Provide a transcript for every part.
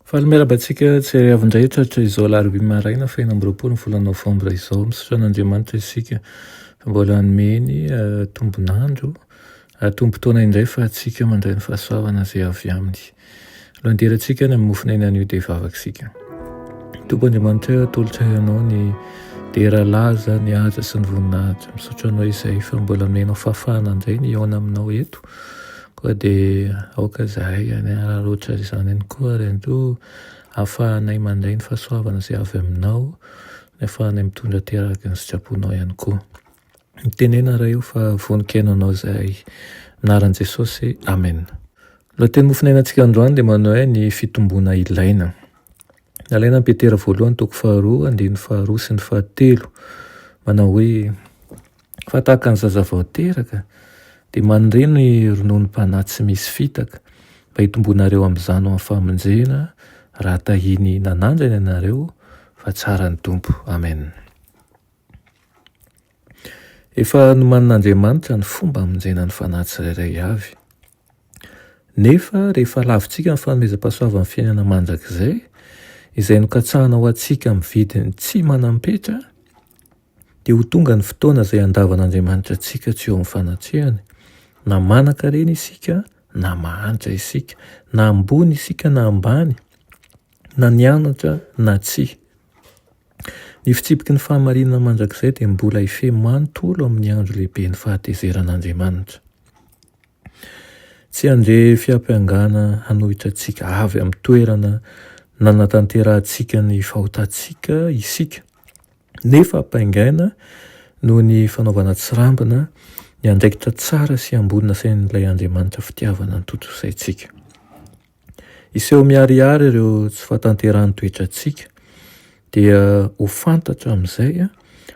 Fahameraba-tsika tsy ary avindray tratra izao larobia maraina fa 4 novambra izao misaotra an'Andriamanitra isika fa mbola nomeny tombonandro tombontona indray fa atsika mandray ny fahasoavana izay avy aminy. Lohanderantsika ny amin'ny mofona an'io dia vavaksika. Tompo Andriamanitra tolotra ianao ny dera laza ny aja sy ny voninahitra. Misaotra anao izay fa mbola menao fahafahana indray ny eo aminao eto. Koa dia aoka izahay araroatra izany ihany koa ary andro ahafahanay mandray ny fahasoavana izay avy aminao, ny ahafahanay mitondra teraka ny sitraponao ihany koa. Mitenena raha io fa voninkainanao izahay anaran'i Jesosy. Amen. Lohateny mofinainantsika androany dia manao hoe ny fitomboana ilaina. Alaina ny Petera 1:2, 2 sy 3. Manao hoe fa tahaka ny zaza vao teraka dia manireny ny ronono mpanahy tsy misy fitaka mba hitomboanareo amin'izany amin'ny famonjena raha tahiny nanandrana ianareo fa tsara ny Tompo. Amen. Efa nomanin'Andriamanitra ny fomba hamonjena ny fanahy tsirairay avy. Nefa rehefa lavintsika ny fanomezam-pahasoavan'ny fiainana mandrakizay izay nokatsahana ho antsika amin'ny vidiny tsy manampetra, dia ho tonga ny fotoana izay andavan'Andriamanitra antsika tsy eo amin'ny fanatrehany. Na manan-karena isika, na mahantra isika, na ambony isika na ambany, na nianatra na tsia. Ny fitsipiky ny fahamarinana mandrakizay dia mbola hife manontolo amin'ny andro lehibe ny fahatezeran'Andriamanitra. Tsy andre fiampiangana hanohitra antsika avy amin'ny toerana nanatanterahantsika ny fahotantsika isika, nefa hampaingaina noho ny fanaovana tsirambina ny andraikitra tsara sy ambonina sain'ilay Andriamanitra fitiavana ny tontolo saintsika. Iseho miharihary ireo tsy fahatanterahany toetrantsika dia ho fantatra amin'izay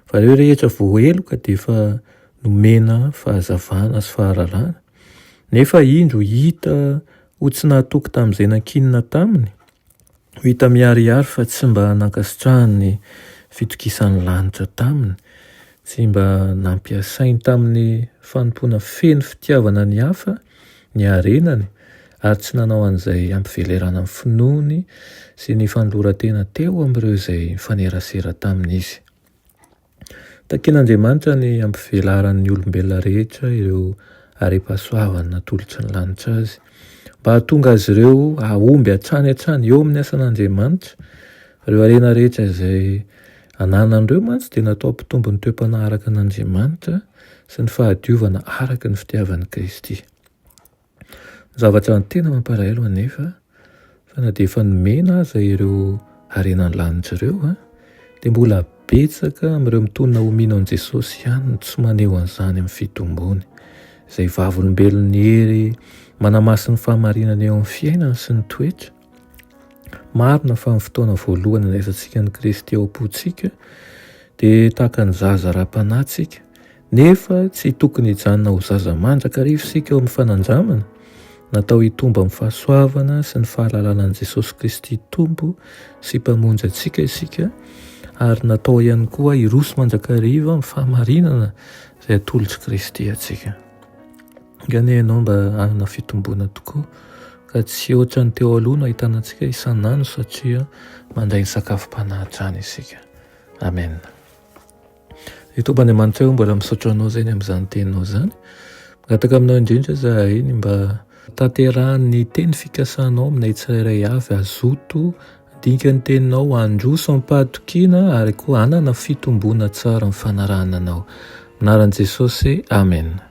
fa ireo rehetra voaheloka dia efa nomena fahazavana sy fahalalana, nefa indro hita ho tsy nahatoky tamin'izay nankinina taminy, ho hita miharihary fa tsy mba nankasitrahany ny fitokisan'ny lanitra taminy, tsy mba nampiasainy tamin'ny fanompoana feno fitiavana ny hafa, ny harenany, ary tsy nanao an'izay ampivelerana amin'ny finoany sy ny fanoloran-tena teo amin'ireo izay fanerasera tamin'izy. Takian'Andriamanitra ny ampivelaran'ny olombelona rehetra ireo are-pahasoavana natolotry ny lanitra azy, mba hahatonga azy ireo ahomby hatrany eo amin'ny asan'Andriamanitra. Ireo harena rehetra izay ananan'ireo mantsy dia natao ampitombo ny toe-panaharaka an'Andriamanitra sy ny fahadiovana araka ny fitiavan'i Kristy. Zavatra ny tena mampalahelo anefa fa na dia efa nomena aza ireo harenan'ny lanitra ireo dia mbola betsaka amin'ireo mitonina homino an'i Jesosy ihany no tsy maneho an'izany amin'ny fitombony. Izay vavolombelon'ny hery manamasy ny fahamarinana eo amin'ny fiainana sy ny toetra. Marina fa amin'ny fotoana voalohany andraisantsika ny Kristy ao am-pontsika dia tahaka ny zaza raha-panahintsika, nefa tsy tokony hijanona ho zaza mandrakariva isika eo amin'ny fanandramana. Natao hitomba amin'ny fahasoavana sy ny fahalalanan'i Jesosy Kristy Tompo sy mpamonjy antsika isika, ary natao ihany koa hiroso mandrakariva amin'ny fahamarinana izay atolotry Kristy antsika. Gane ianao mba hanana fitomboana tokoa ka tsy ohatran'ny teo aloha no ahitana antsika isan'andro satria mandray ny sakafom-panahitrana isika. Amen. Ny Tompo Andriamanitra eo mbola misaotra anao izay amin'izany teninao izany. Mangataka aminao indrindra izahay ny mba tanterahan'ny teny fikasanao aminay tsirairay avy, azoto dinika ny teninao, androso ampahatokiana ary koa hanana fitomboana tsara amin'ny fanarahana anao. Anaran'i Jesosy. Amen.